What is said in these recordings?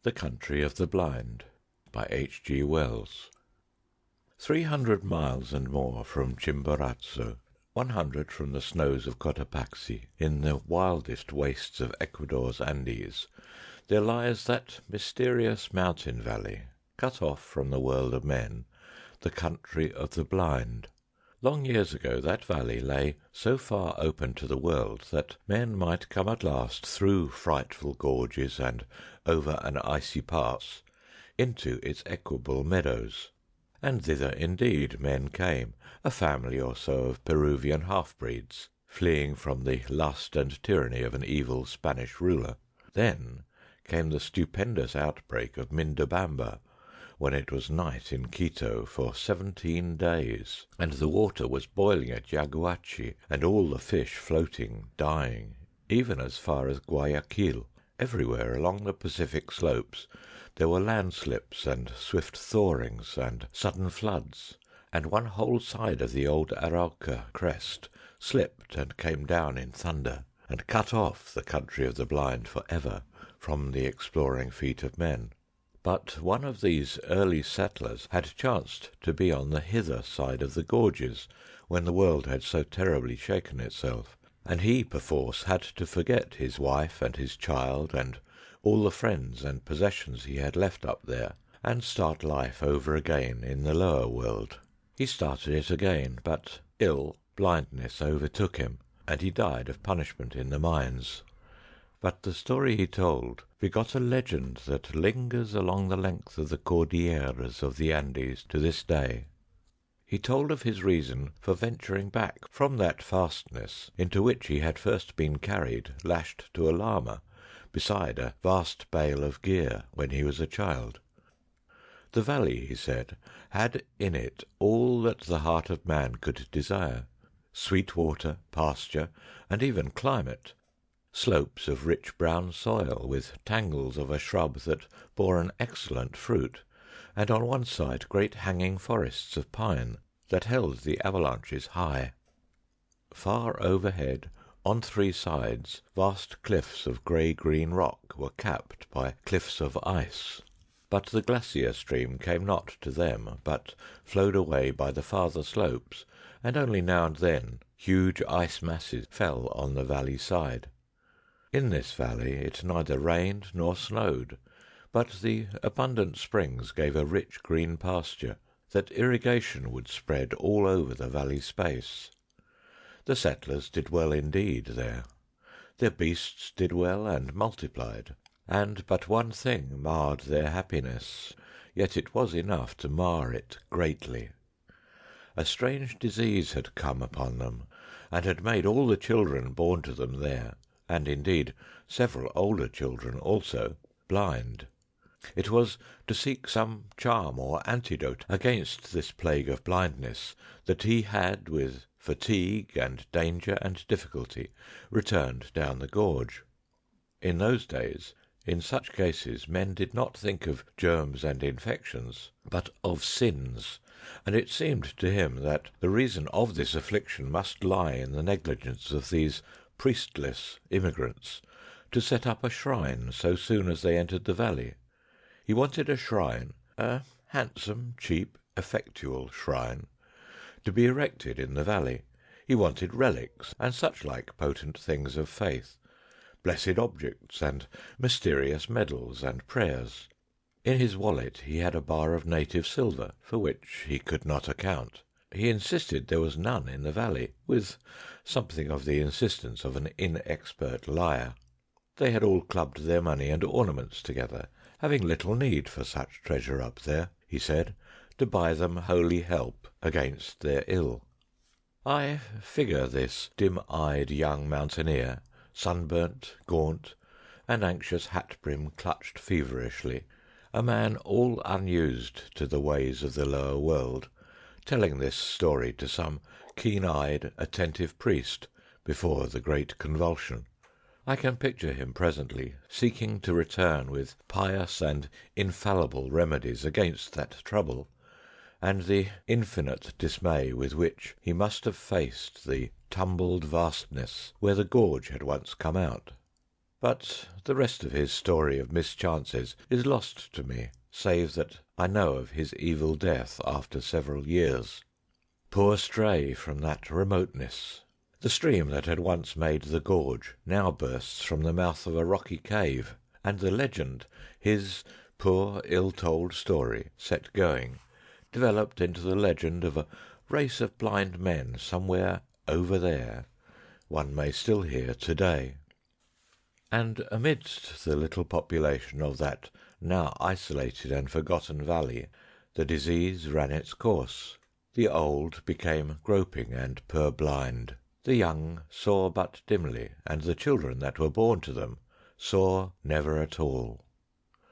The Country of the Blind by H.G. Wells. 300 miles and more from Chimborazo, 100 from the snows of Cotopaxi, in the wildest wastes of Ecuador's Andes, there lies that mysterious mountain valley, cut off from the world of men, the Country of the Blind. Long years ago that valley lay so far open to the world that men might come at last through frightful gorges and over an icy pass into its equable meadows. And thither indeed men came, a family or so of Peruvian half-breeds, fleeing from the lust and tyranny of an evil Spanish ruler. Then came the stupendous outbreak of Mindobamba, when it was night in Quito for 17 days, and the water was boiling at Yaguachi, and all the fish floating, dying, even as far as Guayaquil. Everywhere along the Pacific slopes there were landslips and swift thawings and sudden floods, and one whole side of the old Arauca crest slipped and came down in thunder, and cut off the Country of the Blind for ever from the exploring feet of men. But one of these early settlers had chanced to be on the hither side of the gorges when the world had so terribly shaken itself, and he perforce had to forget his wife and his child and all the friends and possessions he had left up there, and start life over again in the lower world. He started it again, but blindness overtook him, and he died of punishment in the mines. But the story he told begot a legend that lingers along the length of the Cordilleras of the Andes to this day. He told of his reason for venturing back from that fastness into which he had first been carried, lashed to a llama, beside a vast bale of gear, when he was a child. The valley, he said, had in it all that the heart of man could desire: sweet water, pasture, and even climate, slopes of rich brown soil, with tangles of a shrub that bore an excellent fruit, and on one side great hanging forests of pine that held the avalanches high. Far overhead, on three sides, vast cliffs of grey-green rock were capped by cliffs of ice. But the glacier stream came not to them, but flowed away by the farther slopes, and only now and then huge ice masses fell on the valley side. In this valley it neither rained nor snowed, but the abundant springs gave a rich green pasture, that irrigation would spread all over the valley space. The settlers did well indeed there. Their beasts did well and multiplied, and but one thing marred their happiness, yet it was enough to mar it greatly. A strange disease had come upon them, and had made all the children born to them there, and indeed several older children also, blind. It was to seek some charm or antidote against this plague of blindness that he had, with fatigue and danger and difficulty, returned down the gorge. In those days, in such cases, men did not think of germs and infections, but of sins, and it seemed to him that the reason of this affliction must lie in the negligence of these priestless immigrants to set up a shrine so soon as they entered the valley. He wanted a shrine, a handsome, cheap, effectual shrine, to be erected in the valley. He wanted relics and such like potent things of faith, blessed objects and mysterious medals and prayers. In his wallet he had a bar of native silver, for which he could not account. He insisted there was none in the valley, with something of the insistence of an inexpert liar. They had all clubbed their money and ornaments together, having little need for such treasure up there, he said, to buy them holy help against their ill. I figure this dim-eyed young mountaineer, sunburnt, gaunt, and anxious hat-brim clutched feverishly, a man all unused to the ways of the lower world, telling this story to some keen-eyed, attentive priest before the great convulsion. I can picture him presently seeking to return with pious and infallible remedies against that trouble, and the infinite dismay with which he must have faced the tumbled vastness where the gorge had once come out. But the rest of his story of mischances is lost to me, save that I know of his evil death after several years. Poor stray from that remoteness! The stream that had once made the gorge now bursts from the mouth of a rocky cave, and the legend, his poor ill-told story set going, developed into the legend of a race of blind men somewhere over there, one may still hear to-day. And amidst the little population of that now isolated and forgotten valley, the disease ran its course. The old became groping and purblind. The young saw but dimly, and the children that were born to them saw never at all.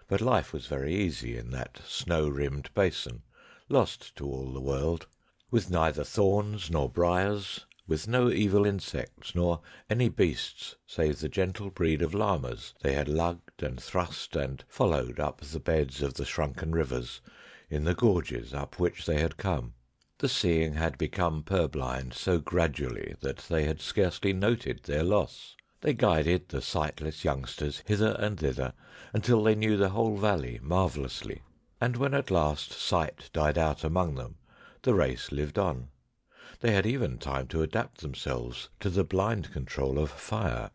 But life was very easy in that snow-rimmed basin, lost to all the world, with neither thorns nor briars, with no evil insects nor any beasts save the gentle breed of llamas they had lugged and thrust and followed up the beds of the shrunken rivers in the gorges up which they had come. The seeing had become purblind so gradually that they had scarcely noted their loss. They guided the sightless youngsters hither and thither until they knew the whole valley marvellously, and when at last sight died out among them, the race lived on. They had even time to adapt themselves to the blind control of fire,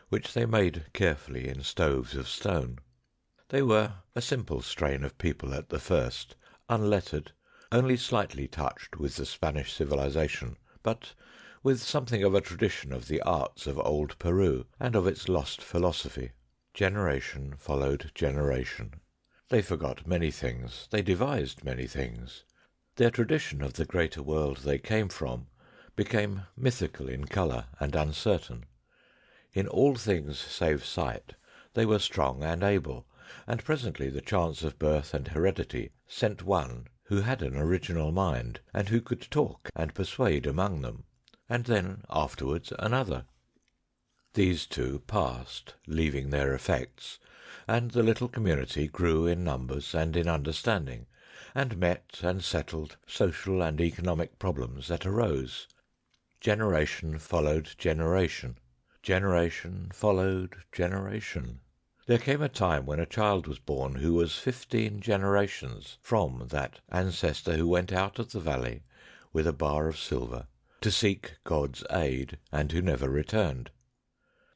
which they made carefully in stoves of stone. They were a simple strain of people at the first, unlettered, only slightly touched with the Spanish civilization, but with something of a tradition of the arts of old Peru and of its lost philosophy. Generation followed generation. They forgot many things, they devised many things. Their tradition of the greater world they came from became mythical in colour and uncertain. In all things save sight they were strong and able, and presently the chance of birth and heredity sent one who had an original mind and who could talk and persuade among them, and then afterwards another. These two passed, leaving their effects, and the little community grew in numbers and in understanding, and met and settled social and economic problems that arose. Generation followed generation. Generation followed generation. There came a time when a child was born who was 15 generations from that ancestor who went out of the valley with a bar of silver to seek God's aid, and who never returned.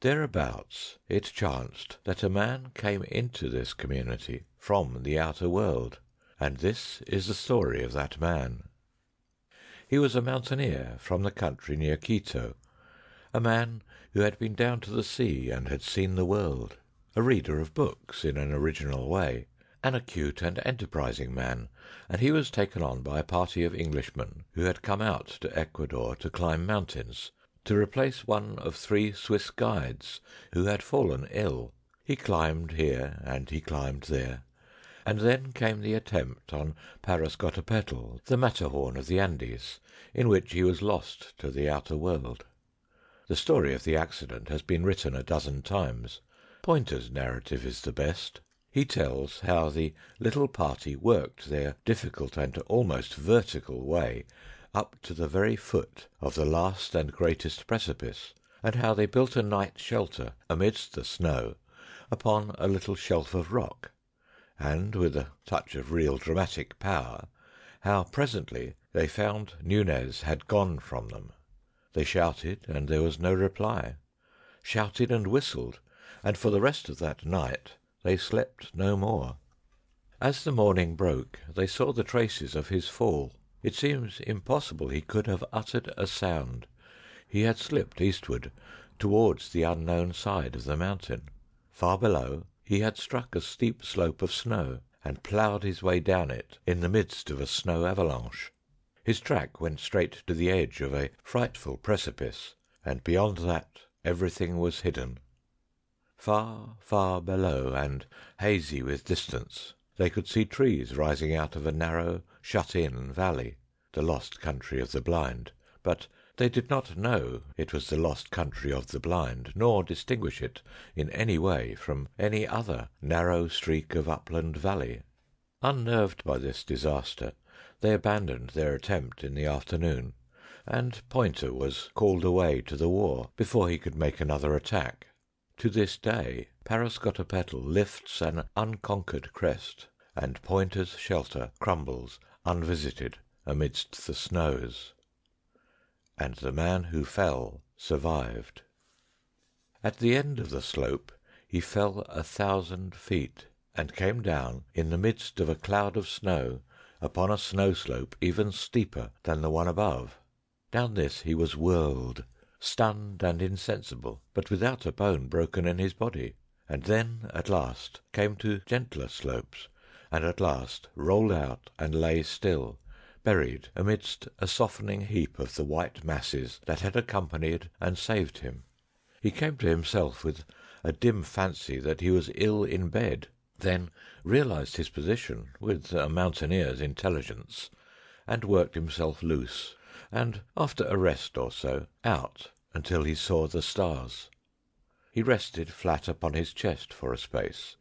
Thereabouts it chanced that a man came into this community from the outer world, and this is the story of that man. He was a mountaineer from the country near Quito, a man who had been down to the sea and had seen the world, a reader of books in an original way, an acute and enterprising man, and he was taken on by a party of Englishmen who had come out to Ecuador to climb mountains, to replace one of 3 Swiss guides who had fallen ill. He climbed here and he climbed there, and then came the attempt on Parascotopetl, the Matterhorn of the Andes, in which he was lost to the outer world. The story of the accident has been written a dozen times. Pointer's narrative is the best. He tells how the little party worked their difficult and almost vertical way up to the very foot of the last and greatest precipice, and how they built a night shelter amidst the snow upon a little shelf of rock, and, with a touch of real dramatic power, how presently they found Nunez had gone from them. They shouted, and there was no reply, shouted and whistled, and for the rest of that night they slept no more. As the morning broke, they saw the traces of his fall. It seems impossible he could have uttered a sound. He had slipped eastward, towards the unknown side of the mountain. Far below, he had struck a steep slope of snow, and ploughed his way down it in the midst of a snow avalanche. His track went straight to the edge of a frightful precipice, and beyond that everything was hidden. Far, far below, and hazy with distance, they could see trees rising out of a narrow, shut-in valley, the lost country of the blind, but they did not know it was the lost country of the blind, nor distinguish it in any way from any other narrow streak of upland valley. Unnerved by this disaster, they abandoned their attempt in the afternoon, and Pointer was called away to the war before he could make another attack. To this day Parascotopetal lifts an unconquered crest, and Pointer's shelter crumbles unvisited amidst the snows. And the man who fell survived. At the end of the slope he fell 1,000 feet, and came down in the midst of a cloud of snow upon a snow slope even steeper than the one above. Down this he was whirled, stunned and insensible, but without a bone broken in his body, and then at last came to gentler slopes, and at last rolled out and lay still, buried amidst a softening heap of the white masses that had accompanied and saved him. He came to himself with a dim fancy that he was ill in bed, then realized his position with a mountaineer's intelligence, and worked himself loose, and after a rest or so, out until he saw the stars. He rested flat upon his chest for a space,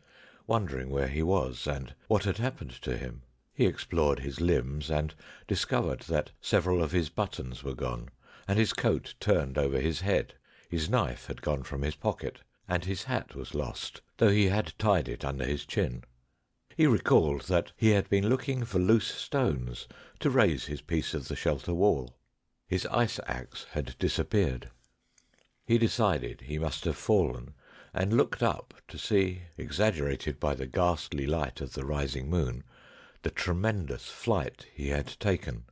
wondering where he was and what had happened to him. He explored his limbs and discovered that several of his buttons were gone, and his coat turned over his head. His knife had gone from his pocket, and his hat was lost, though he had tied it under his chin. He recalled that he had been looking for loose stones to raise his piece of the shelter wall. His ice axe had disappeared. He decided he must have fallen, and looked up to see, exaggerated by the ghastly light of the rising moon, the tremendous flight he had taken.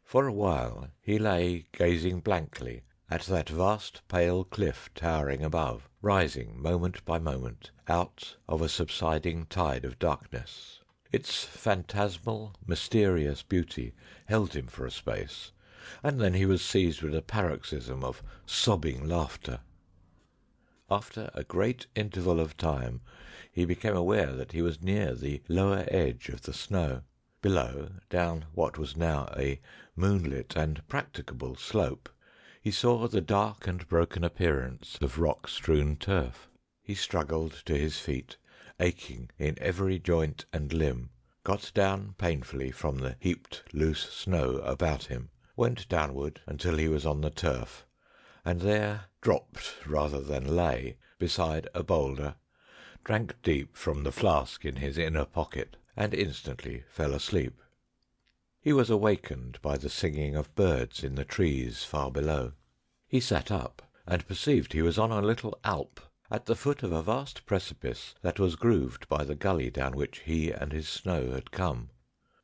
For a while he lay gazing blankly at that vast pale cliff towering above, rising moment by moment out of a subsiding tide of darkness. Its phantasmal, mysterious beauty held him for a space, and then he was seized with a paroxysm of sobbing laughter. After a great interval of time he became aware that he was near the lower edge of the snow. Below, down what was now a moonlit and practicable slope, he saw the dark and broken appearance of rock-strewn turf. He struggled to his feet, aching in every joint and limb, got down painfully from the heaped loose snow about him, went downward until he was on the turf, and there dropped rather than lay beside a boulder, drank deep from the flask in his inner pocket, and instantly fell asleep. He was awakened by the singing of birds in the trees far below. He sat up, and perceived he was on a little alp, at the foot of a vast precipice that was grooved by the gully down which he and his snow had come.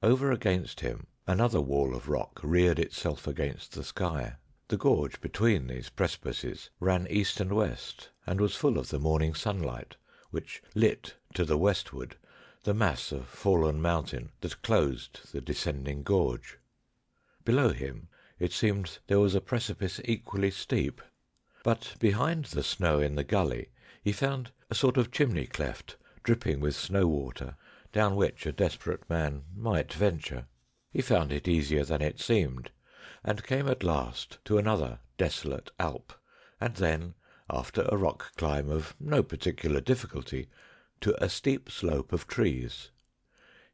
Over against him another wall of rock reared itself against the sky. The gorge between these precipices ran east and west, and was full of the morning sunlight, which lit to the westward the mass of fallen mountain that closed the descending gorge. Below him it seemed there was a precipice equally steep, but behind the snow in the gully he found a sort of chimney cleft dripping with snow water, down which a desperate man might venture. He found it easier than it seemed, and came at last to another desolate alp, and then, after a rock climb of no particular difficulty, to a steep slope of trees.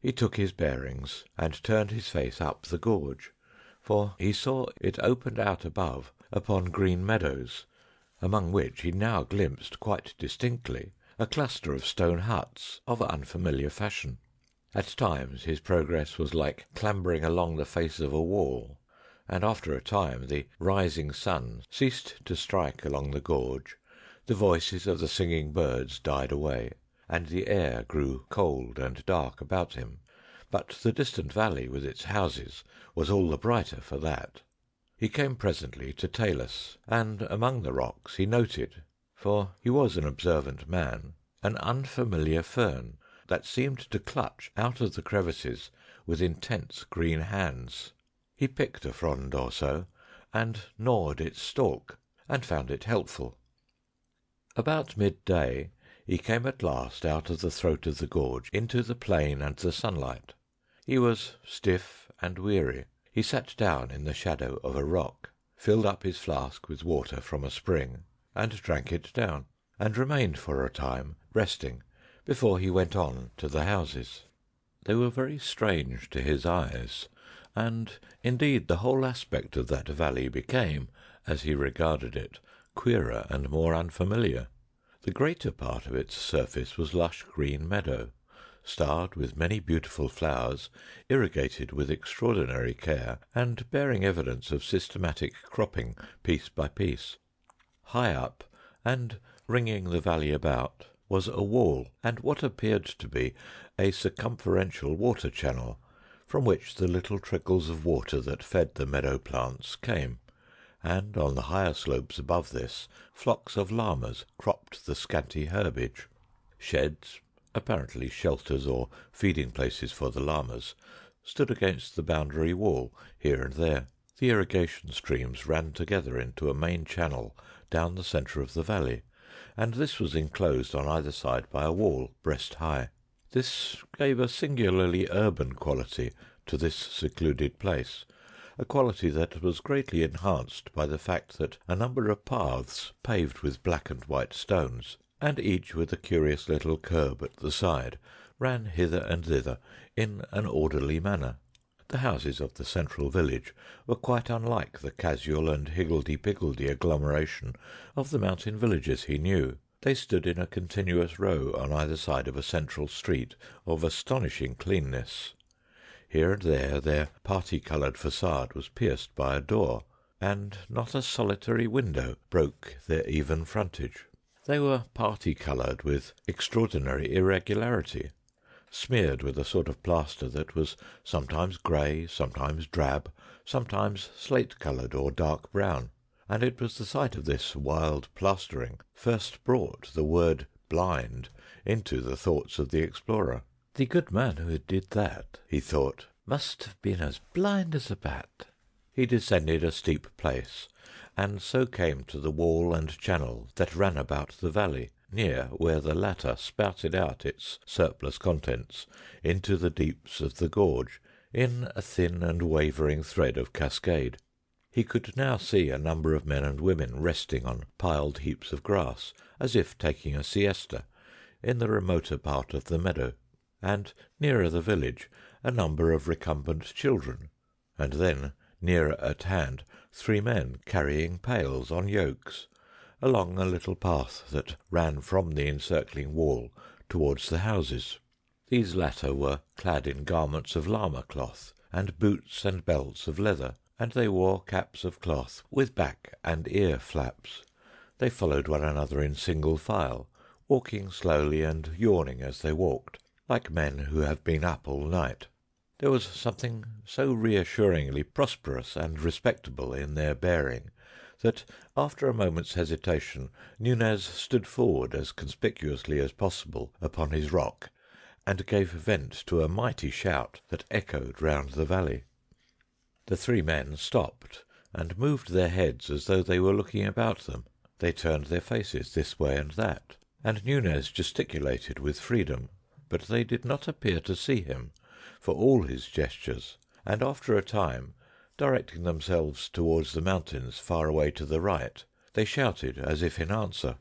He took his bearings and turned his face up the gorge, for he saw it opened out above upon green meadows, among which he now glimpsed quite distinctly a cluster of stone huts of unfamiliar fashion. At times his progress was like clambering along the face of a wall, and after a time the rising sun ceased to strike along the gorge, the voices of the singing birds died away, and the air grew cold and dark about him, but the distant valley with its houses was all the brighter for that. He came presently to talus, and among the rocks he noted, for he was an observant man, an unfamiliar fern that seemed to clutch out of the crevices with intense green hands. He picked a frond or so, and gnawed its stalk, and found it helpful. About midday he came at last out of the throat of the gorge into the plain and the sunlight. He was stiff and weary. He sat down in the shadow of a rock, filled up his flask with water from a spring, and drank it down, and remained for a time resting before he went on to the houses. They were very strange to his eyes, and indeed the whole aspect of that valley became, as he regarded it, queerer and more unfamiliar. The The greater part of its surface was lush green meadow, starred with many beautiful flowers, irrigated with extraordinary care, and bearing evidence of systematic cropping piece by piece. High up, and ringing the valley about, was a wall, and what appeared to be a circumferential water channel, from which the little trickles of water that fed the meadow plants came, and on the higher slopes above this flocks of llamas cropped the scanty herbage. Sheds, apparently shelters or feeding places for the llamas, stood against the boundary wall here and there. The irrigation streams ran together into a main channel down the centre of the valley, and this was enclosed on either side by a wall breast high. This gave a singularly urban quality to this secluded place, a quality that was greatly enhanced by the fact that a number of paths, paved with black and white stones, and each with a curious little curb at the side, ran hither and thither in an orderly manner. The houses of the central village were quite unlike the casual and higgledy-piggledy agglomeration of the mountain villages he knew. They stood in a continuous row on either side of a central street of astonishing cleanness. Here and there their parti-coloured facade was pierced by a door, and not a solitary window broke their even frontage. They were parti-coloured with extraordinary irregularity, smeared with a sort of plaster that was sometimes grey, sometimes drab, sometimes slate-coloured or dark brown, and it was the sight of this wild plastering first brought the word blind into the thoughts of the explorer. The good man who did that, he thought, must have been as blind as a bat. He descended a steep place, and so came to the wall and channel that ran about the valley, near where the latter spouted out its surplus contents into the deeps of the gorge in a thin and wavering thread of cascade. He could now see a number of men and women resting on piled heaps of grass, as if taking a siesta, in the remoter part of the meadow, and nearer the village a number of recumbent children, and then, nearer at hand, 3 men carrying pails on yokes, along a little path that ran from the encircling wall towards the houses. These latter were clad in garments of llama cloth, and boots and belts of leather, and they wore caps of cloth with back and ear flaps. They followed one another in single file, walking slowly and yawning as they walked, like men who have been up all night. There was something so reassuringly prosperous and respectable in their bearing that, after a moment's hesitation, Nunez stood forward as conspicuously as possible upon his rock, and gave vent to a mighty shout that echoed round the valley. The 3 men stopped and moved their heads as though they were looking about them. They turned their faces this way and that, and Nunez gesticulated with freedom, but they did not appear to see him, for all his gestures, and after a time, directing themselves towards the mountains far away to the right, they shouted as if in answer.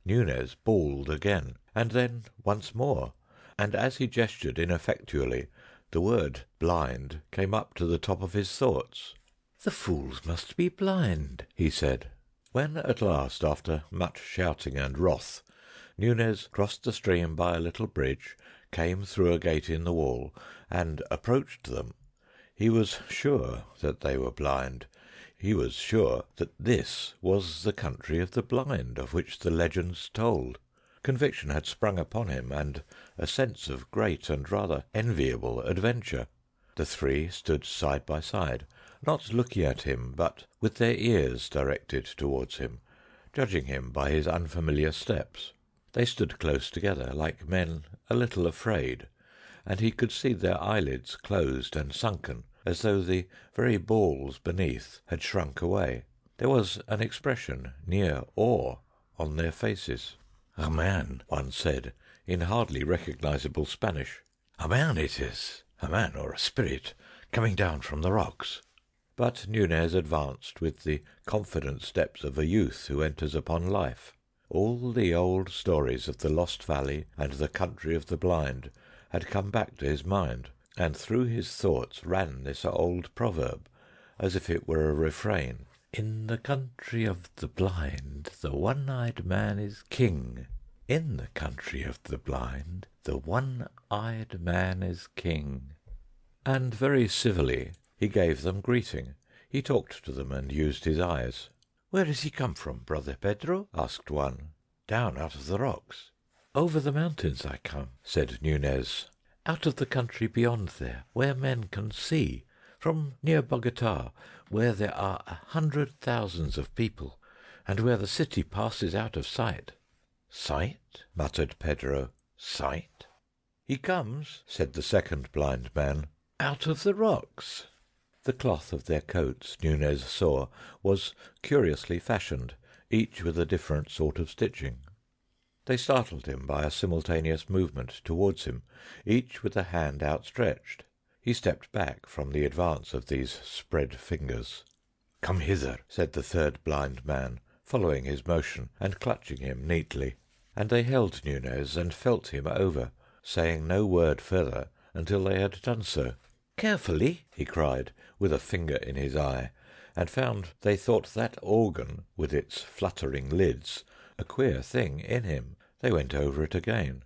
Nunez bawled again, and then once more, and as he gestured ineffectually, the word blind came up to the top of his thoughts. "The fools must be blind," he said. When at last, after much shouting and wrath, Nunez crossed the stream by a little bridge, came through a gate in the wall, and approached them, he was sure that they were blind. He was sure that this was the country of the blind of which the legends told. Conviction had sprung upon him, and a sense of great and rather enviable adventure. The 3 stood side by side, not looking at him, but with their ears directed towards him, judging him by his unfamiliar steps. They stood close together, like men a little afraid, and he could see their eyelids closed and sunken, as though the very balls beneath had shrunk away. There was an expression near awe on their faces. "A man," one said, in hardly recognizable Spanish. "A man it is, a man or a spirit, coming down from the rocks." But Nunez advanced with the confident steps of a youth who enters upon life. All the old stories of the Lost Valley and the country of the blind had come back to his mind, and through his thoughts ran this old proverb, as if it were a refrain. "In the country of the blind, the one-eyed man is king." In the country of the blind, the one-eyed man is king." And very civilly he gave them greeting. He talked to them and used his eyes. "Where does he come from, Brother Pedro?" asked one. "Down out of the rocks." "Over the mountains I come," said Nunez. "Out of the country beyond there, where men can see, from near Bogota, where there are 100,000 of people, and where the city passes out of sight." "Sight?" muttered Pedro. "Sight?" "He comes," said the second blind man, "out of the rocks." The cloth of their coats, Nunez saw, was curiously fashioned, each with a different sort of stitching. They startled him by a simultaneous movement towards him, each with a hand outstretched. He stepped back from the advance of these spread fingers. "Come hither," said the third blind man, following his motion and clutching him neatly. And they held Nunez and felt him over, saying no word further until they had done so. "Carefully," he cried, with a finger in his eye, and found they thought that organ, with its fluttering lids, a queer thing in him. They went over it again.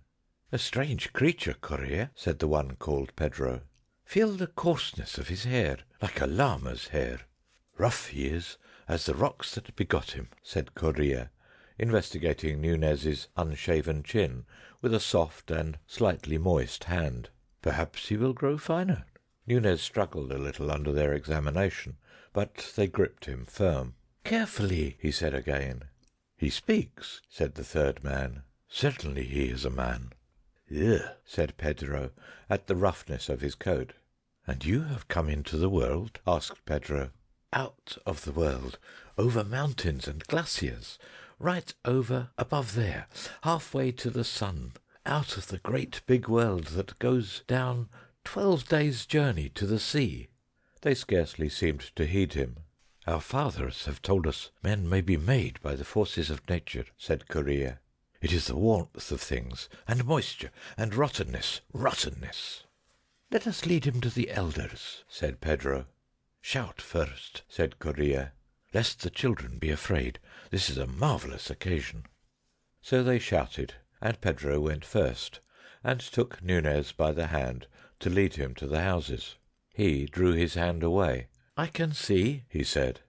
"A strange creature, Correa," said the one called Pedro. "Feel the coarseness of his hair, like a llama's hair." "Rough he is as the rocks that begot him," said Correa, investigating Nunez's unshaven chin with a soft and slightly moist hand. "Perhaps he will grow finer." Nunez struggled a little under their examination, but they gripped him firm. "Carefully," he said again. "He speaks," said the third man. "Certainly he is a man." "Ugh!" said Pedro, at the roughness of his coat. "And you have come into the world?" asked Pedro. "Out of the world, over mountains and glaciers, right over above there, halfway to the sun, out of the great big world that goes down 12 days' journey to the sea." They scarcely seemed to heed him. "Our fathers have told us men may be made by the forces of nature," said Correa. "It is the warmth of things, and moisture, and rottenness. "Let us lead him to the elders," said Pedro. "Shout first," said Correa, "lest the children be afraid. This is a marvellous occasion." So they shouted, and Pedro went first, and took Nunez by the hand to lead him to the houses. He drew his hand away. "I can see," he said.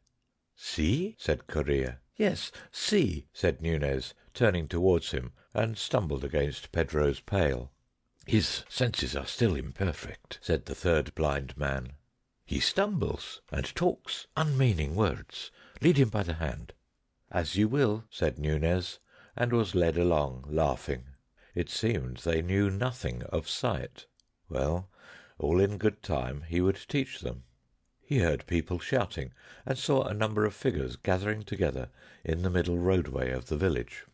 "See?" said Correa. "Yes, see," said Nunez, turning towards him, and stumbled against Pedro's pail. "His senses are still imperfect," said the third blind man. "He stumbles and talks unmeaning words. Lead him by the hand." "As you will," said Nunez, and was led along, laughing. It seemed they knew nothing of sight. Well, all in good time he would teach them. He heard people shouting, and saw a number of figures gathering together in the middle roadway of the village.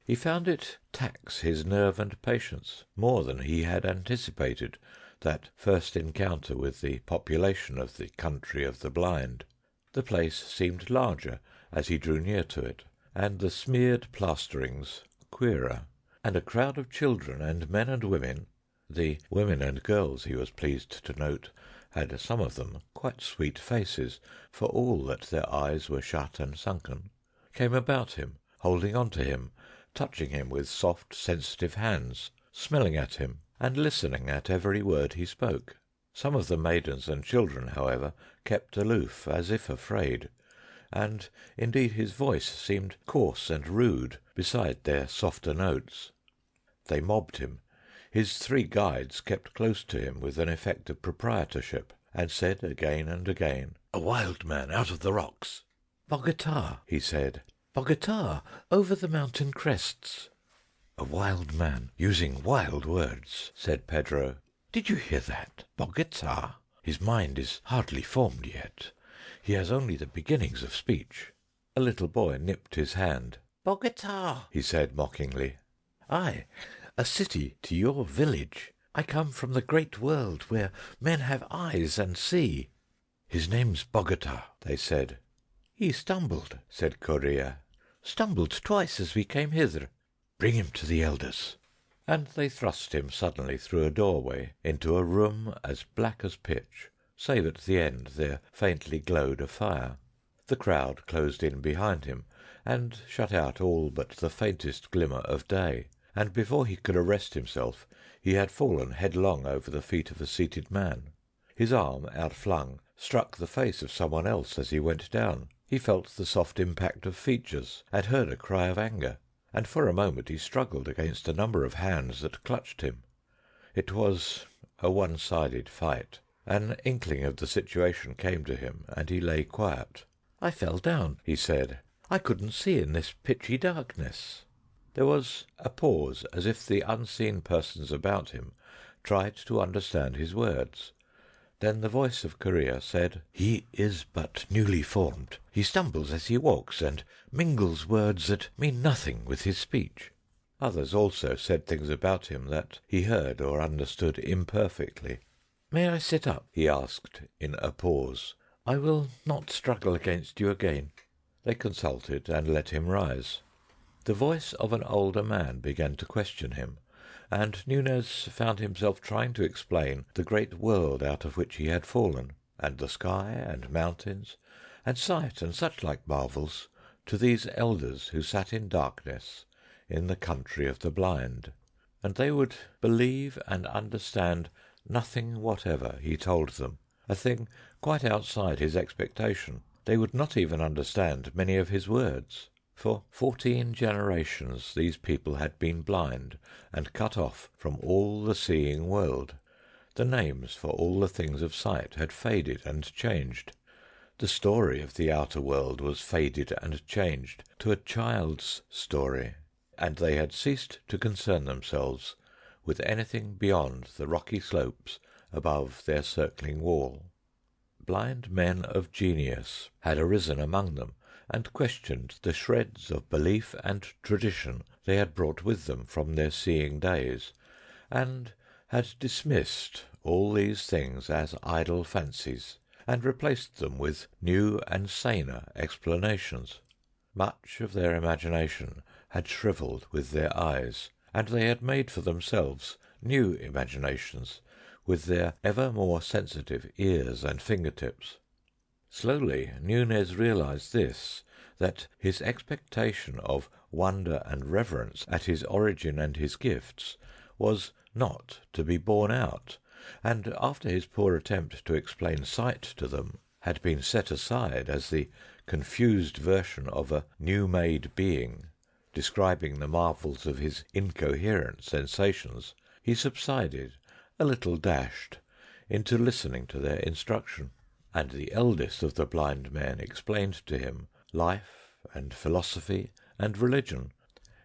He found it tax his nerve and patience more than he had anticipated, that first encounter with the population of the country of the blind. The place seemed larger as he drew near to it, and the smeared plasterings queerer, and a crowd of children and men and women. The women and girls, he was pleased to note, had some of them quite sweet faces, for all that their eyes were shut and sunken, came about him, holding on to him, touching him with soft, sensitive hands, smelling at him, and listening at every word he spoke. Some of the maidens and children, however, kept aloof, as if afraid, and indeed his voice seemed coarse and rude beside their softer notes. They mobbed him. His three guides kept close to him with an effect of proprietorship, and said again and again, "A wild man out of the rocks." "Bogota," he said. "Bogota, over the mountain crests." "A wild man using wild words," said Pedro. "Did you hear that? Bogota. His mind is hardly formed yet. He has only the beginnings of speech." A little boy nipped his hand. "Bogota," he said mockingly. "Aye, a city to your village. I come from the great world where men have eyes and see." "His name's Bogota," they said. "He stumbled," said Correa. "Stumbled twice as we came hither." "Bring him to the elders." And they thrust him suddenly through a doorway into a room as black as pitch, save at the end there faintly glowed a fire. The crowd closed in behind him, and shut out all but the faintest glimmer of day, and before he could arrest himself he had fallen headlong over the feet of a seated man. His arm, outflung, struck the face of someone else as he went down. He felt the soft impact of features, and heard a cry of anger, and for a moment he struggled against a number of hands that clutched him. It was a one-sided fight. An inkling of the situation came to him, and he lay quiet. "I fell down," he said. "I couldn't see in this pitchy darkness." There was a pause, as if the unseen persons about him tried to understand his words. Then the voice of Corea said, "He is but newly formed. He stumbles as he walks, and mingles words that mean nothing with his speech." Others also said things about him that he heard or understood imperfectly. "May I sit up?" he asked in a pause. "I will not struggle against you again." They consulted and let him rise. The voice of an older man began to question him, and Nunez found himself trying to explain the great world out of which he had fallen, and the sky and mountains, and sight and such like marvels, to these elders who sat in darkness in the country of the blind, and they would believe and understand nothing whatever he told them, a thing quite outside his expectation. They would not even understand many of his words. For 14 generations these people had been blind and cut off from all the seeing world. The names for all the things of sight had faded and changed. The story of the outer world was faded and changed to a child's story, and they had ceased to concern themselves with anything beyond the rocky slopes above their circling wall. Blind men of genius had arisen among them and questioned the shreds of belief and tradition they had brought with them from their seeing days, and had dismissed all these things as idle fancies, and replaced them with new and saner explanations. Much of their imagination had shrivelled with their eyes, and they had made for themselves new imaginations with their ever more sensitive ears and fingertips. Slowly Nunez realized this, that his expectation of wonder and reverence at his origin and his gifts was not to be borne out, and after his poor attempt to explain sight to them had been set aside as the confused version of a new-made being, describing the marvels of his incoherent sensations, he subsided, a little dashed, into listening to their instruction. And the eldest of the blind men explained to him life and philosophy and religion,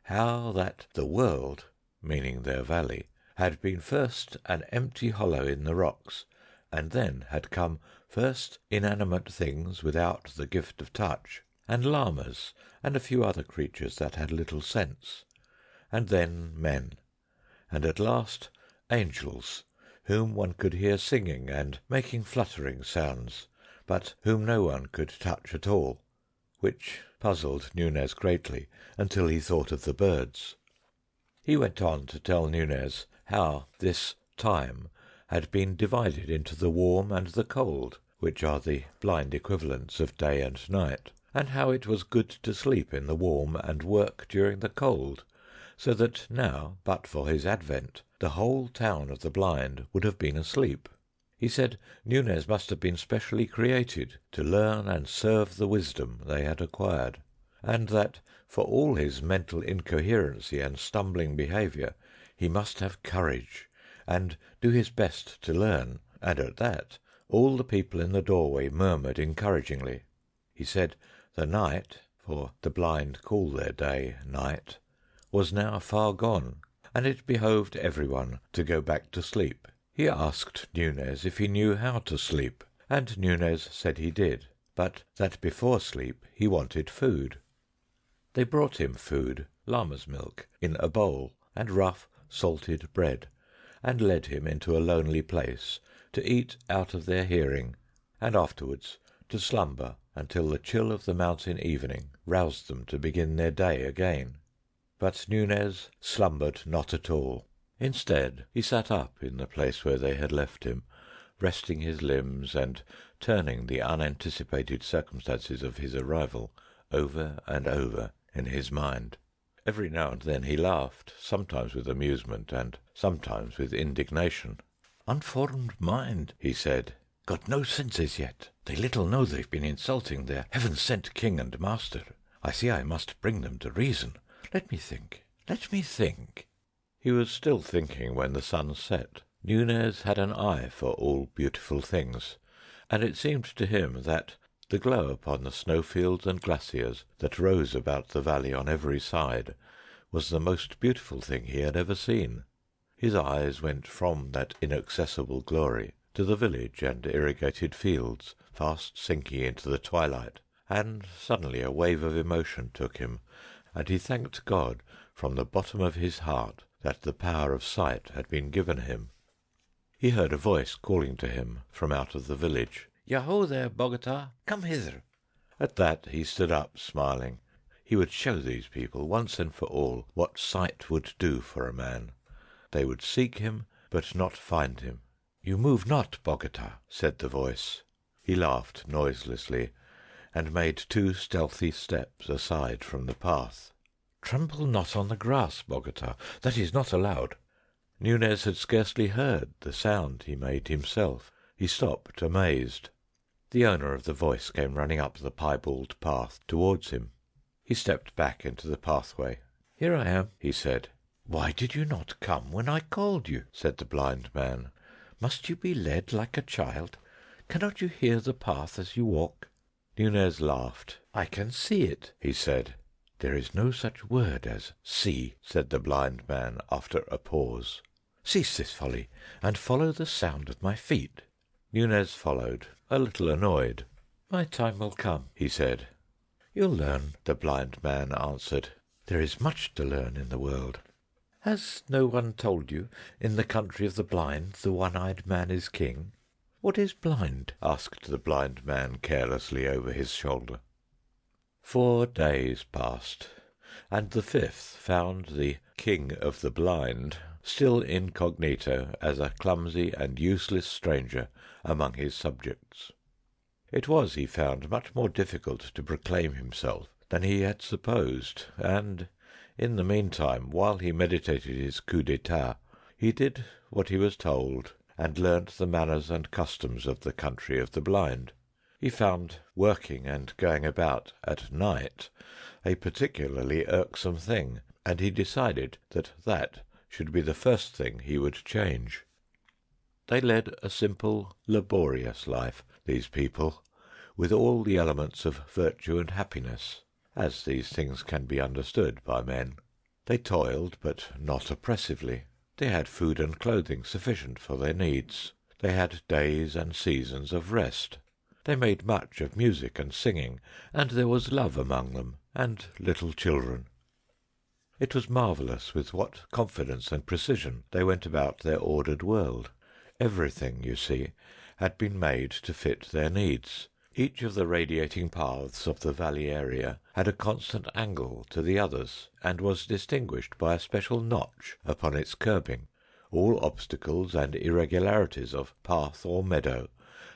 how that the world, meaning their valley, had been first an empty hollow in the rocks, and then had come first inanimate things without the gift of touch, and llamas, and a few other creatures that had little sense, and then men, and at last angels, whom one could hear singing and making fluttering sounds, but whom no one could touch at all, which puzzled Nunez greatly until he thought of the birds. He went on to tell Nunez how this time had been divided into the warm and the cold, which are the blind equivalents of day and night, and how it was good to sleep in the warm and work during the cold, so that now, but for his advent, the whole town of the blind would have been asleep. He said Nunez must have been specially created to learn and serve the wisdom they had acquired, and that for all his mental incoherency and stumbling behaviour he must have courage, and do his best to learn, and at that all the people in the doorway murmured encouragingly. He said the night, for the blind call their day night, was now far gone, and it behoved everyone to go back to sleep. He asked Nunez if he knew how to sleep, and Nunez said he did, but that before sleep he wanted food. They brought him food, llama's milk, in a bowl, and rough salted bread, and led him into a lonely place to eat out of their hearing, and afterwards to slumber until the chill of the mountain evening roused them to begin their day again. But Nunez slumbered not at all. Instead, he sat up in the place where they had left him, resting his limbs and turning the unanticipated circumstances of his arrival over and over in his mind. Every now and then he laughed, sometimes with amusement and sometimes with indignation. "Unformed mind," he said, "got no senses yet. They little know they've been insulting their heaven-sent king and master. I see I must bring them to reason. Let me think. Let me think." He was still thinking when the sun set. Nunez had an eye for all beautiful things, and it seemed to him that the glow upon the snowfields and glaciers that rose about the valley on every side was the most beautiful thing he had ever seen. His eyes went from that inaccessible glory to the village and irrigated fields fast sinking into the twilight, and suddenly a wave of emotion took him, and he thanked God from the bottom of his heart that the power of sight had been given him. He heard a voice calling to him from out of the village. "Yaho there, Bogota, come hither." At that he stood up, smiling. He would show these people once and for all what sight would do for a man. They would seek him, but not find him. "You move not, Bogota," said the voice. He laughed noiselessly, and made 2 stealthy steps aside from the path. "Trample not on the grass, Bogota. That is not allowed." Nunez had scarcely heard the sound he made himself. He stopped, amazed. The owner of the voice came running up the piebald path towards him. He stepped back into the pathway. "Here I am," he said. "Why did you not come when I called you?" said the blind man. "Must you be led like a child? Cannot you hear the path as you walk?" Nunez laughed. "I can see it," he said. "There is no such word as see," said the blind man after a pause. "Cease this folly, and follow the sound of my feet." Nunez followed, a little annoyed. "My time will come," he said. "You'll learn," the blind man answered. "There is much to learn in the world." "Has no one told you, in the country of the blind the one-eyed man is king?" "What is blind?" asked the blind man carelessly over his shoulder. 4 days passed, and the 5th found the king of the blind still incognito as a clumsy and useless stranger among his subjects. It was, he found, much more difficult to proclaim himself than he had supposed, and in the meantime, while he meditated his coup d'etat, he did what he was told, and learnt the manners and customs of the country of the blind. He found working and going about at night a particularly irksome thing, and he decided that that should be the first thing he would change. They led a simple, laborious life, these people, with all the elements of virtue and happiness, as these things can be understood by men. They toiled, but not oppressively. They had food and clothing sufficient for their needs. They had days and seasons of rest. They made much of music and singing, and there was love among them, and little children. It was marvellous with what confidence and precision they went about their ordered world. Everything, you see, had been made to fit their needs. Each of the radiating paths of the valley area had a constant angle to the others, and was distinguished by a special notch upon its curbing. All obstacles and irregularities of path or meadow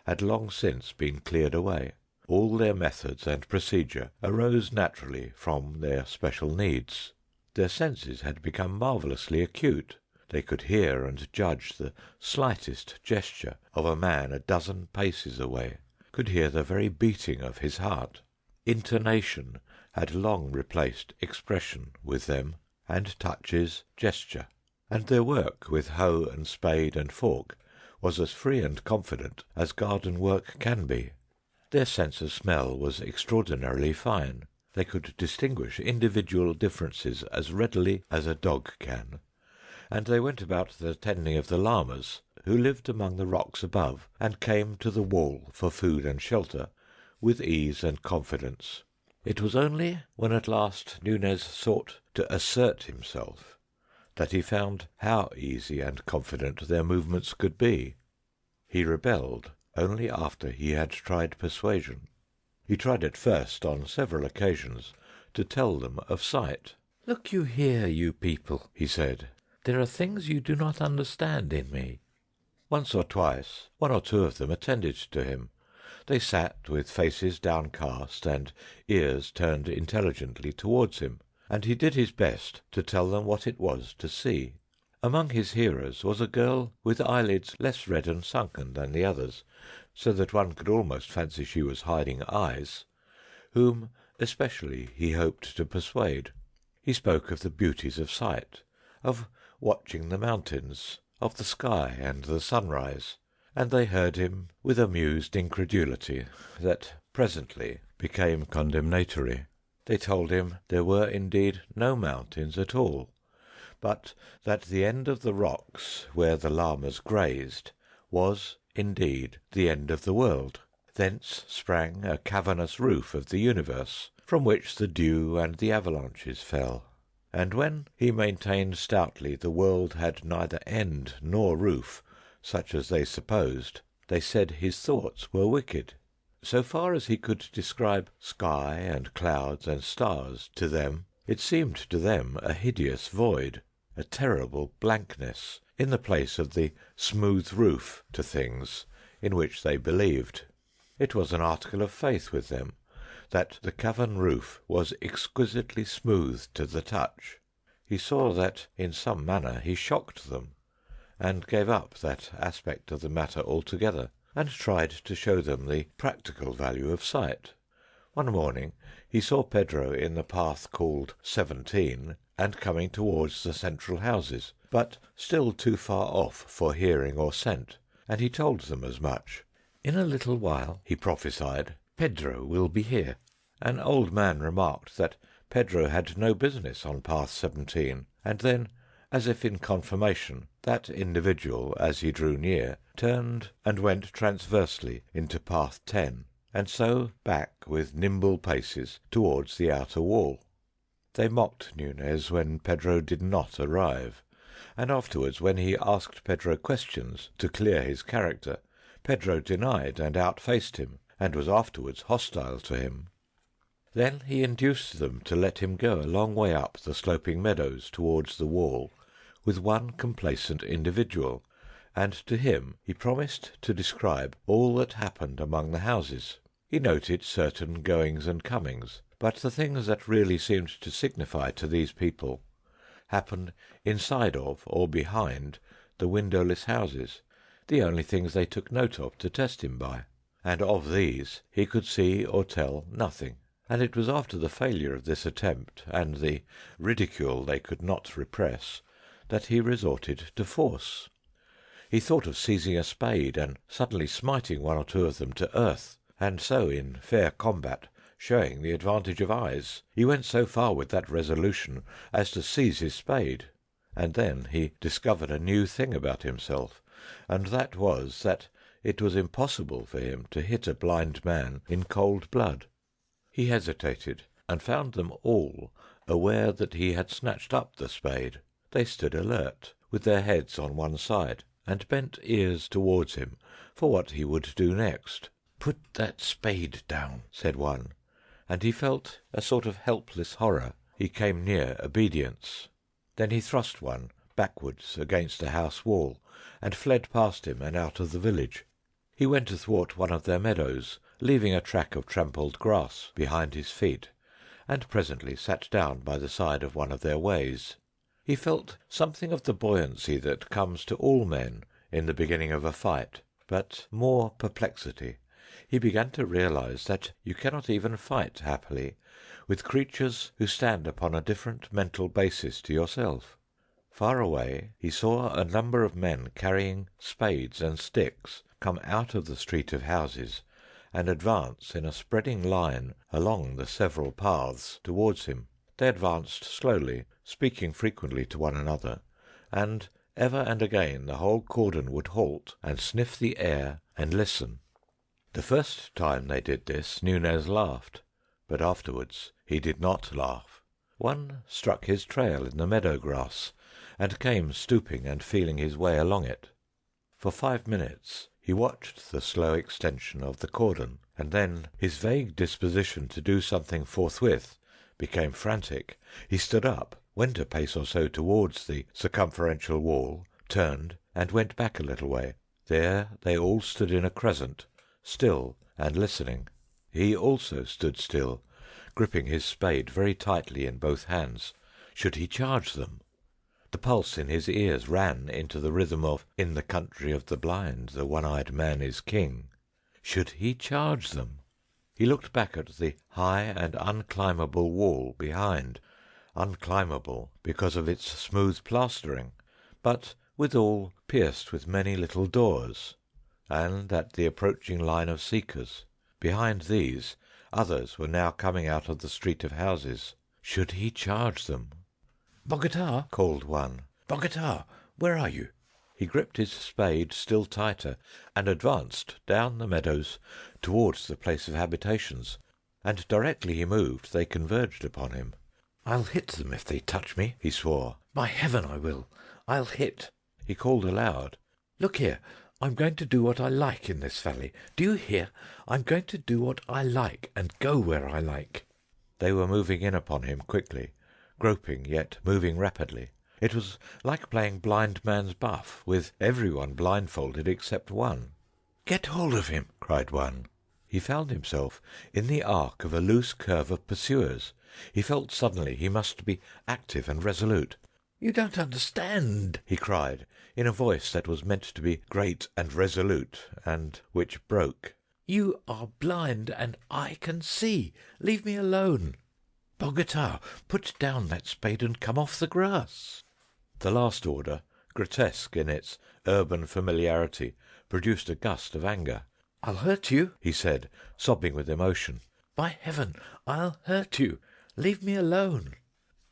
had long since been cleared away. All their methods and procedure arose naturally from their special needs. Their senses had become marvellously acute. They could hear and judge the slightest gesture of a man a dozen paces away, could hear the very beating of his heart. Intonation had long replaced expression with them, and touches gesture, and their work with hoe and spade and fork was as free and confident as garden work can be. Their sense of smell was extraordinarily fine. They could distinguish individual differences as readily as a dog can, and they went about the tending of the llamas, who lived among the rocks above, and came to the wall for food and shelter, with ease and confidence. It was only when at last Nunez sought to assert himself that he found how easy and confident their movements could be. He rebelled only after he had tried persuasion. He tried at first, on several occasions, to tell them of sight. "Look you here, you people," he said. "There are things you do not understand in me." Once or twice, one or two of them attended to him, They sat with faces downcast and ears turned intelligently towards him, and he did his best to tell them what it was to see. Among his hearers was a girl with eyelids less red and sunken than the others, so that one could almost fancy she was hiding eyes, whom especially he hoped to persuade. He spoke of the beauties of sight, of watching the mountains, of the sky and the sunrise, and they heard him with amused incredulity that presently became condemnatory. They told him there were indeed no mountains at all, but that the end of the rocks where the llamas grazed was indeed the end of the world. Thence sprang a cavernous roof of the universe, from which the dew and the avalanches fell. And when he maintained stoutly the world had neither end nor roof, such as they supposed, they said his thoughts were wicked. So far as he could describe sky and clouds and stars to them, it seemed to them a hideous void, a terrible blankness, in the place of the smooth roof to things in which they believed. It was an article of faith with them that the cavern roof was exquisitely smooth to the touch. He saw that in some manner he shocked them, and gave up that aspect of the matter altogether, and tried to show them the practical value of sight. One morning he saw Pedro in the path called 17, and coming towards the central houses, but still too far off for hearing or scent, and he told them as much. In a little while, he prophesied, Pedro will be here. An old man remarked that Pedro had no business on path 17, and then, as if in confirmation, that individual, as he drew near, turned and went transversely into path 10, and so back with nimble paces towards the outer wall. They mocked Nunez when Pedro did not arrive, and afterwards, when he asked Pedro questions to clear his character, Pedro denied and outfaced him, and was afterwards hostile to him. Then he induced them to let him go a long way up the sloping meadows towards the wall with one complacent individual, and to him he promised to describe all that happened among the houses. He noted certain goings and comings, but the things that really seemed to signify to these people happened inside of or behind the windowless houses, the only things they took note of to test him by, and of these he could see or tell nothing. And it was after the failure of this attempt, and the ridicule they could not repress, that he resorted to force. He thought of seizing a spade and suddenly smiting one or two of them to earth, and so in fair combat showing the advantage of eyes. He went so far with that resolution as to seize his spade, and then he discovered a new thing about himself, and that was that it was impossible for him to hit a blind man in cold blood. He hesitated, and found them all aware that he had snatched up the spade. They stood alert, with their heads on one side, and bent ears towards him for what he would do next. "Put that spade down," said one, and he felt a sort of helpless horror. He came near obedience. Then he thrust one backwards against a house wall, and fled past him and out of the village. He went athwart one of their meadows, leaving a track of trampled grass behind his feet, and presently sat down by the side of one of their ways. He felt something of the buoyancy that comes to all men in the beginning of a fight, but more perplexity. He began to realize that you cannot even fight happily with creatures who stand upon a different mental basis to yourself. Far away he saw a number of men carrying spades and sticks come out of the street of houses and advance in a spreading line along the several paths towards him. They advanced slowly, speaking frequently to one another, and ever and again the whole cordon would halt and sniff the air and listen. The first time they did this Nunez laughed, but afterwards he did not laugh. One struck his trail in the meadow grass, and came stooping and feeling his way along it. For 5 minutes he watched the slow extension of the cordon, and then his vague disposition to do something forthwith became frantic. He stood up, went a pace or so towards the circumferential wall, turned, and went back a little way. There they all stood in a crescent, still and listening. He also stood still, gripping his spade very tightly in both hands. Should he charge them? The pulse in his ears ran into the rhythm of "In the country of the blind, the one-eyed man is king." Should he charge them? He looked back at the high and unclimbable wall behind, unclimbable because of its smooth plastering, but withal pierced with many little doors, and at the approaching line of seekers. Behind these, others were now coming out of the street of houses. Should he charge them? "Bogota!" called one. "Bogota, where are you?" He gripped his spade still tighter and advanced down the meadows towards the place of habitations, and directly he moved they converged upon him. "I'll hit them if they touch me," he swore. "By heaven I will! I'll hit!" He called aloud. "Look here, I'm going to do what I like in this valley. Do you hear? I'm going to do what I like and go where I like." They were moving in upon him quickly, groping yet moving rapidly. It was like playing blind man's buff, with everyone blindfolded except one. "Get hold of him!" cried one. He found himself in the arc of a loose curve of pursuers. He felt suddenly he must be active and resolute. "You don't understand," he cried, in a voice that was meant to be great and resolute, and which broke. "You are blind, and I can see. Leave me alone. Bogota, put down that spade and come off the grass." The last order, grotesque in its urban familiarity, produced a gust of anger. "I'll hurt you," he said, sobbing with emotion. "By heaven, I'll hurt you. Leave me alone."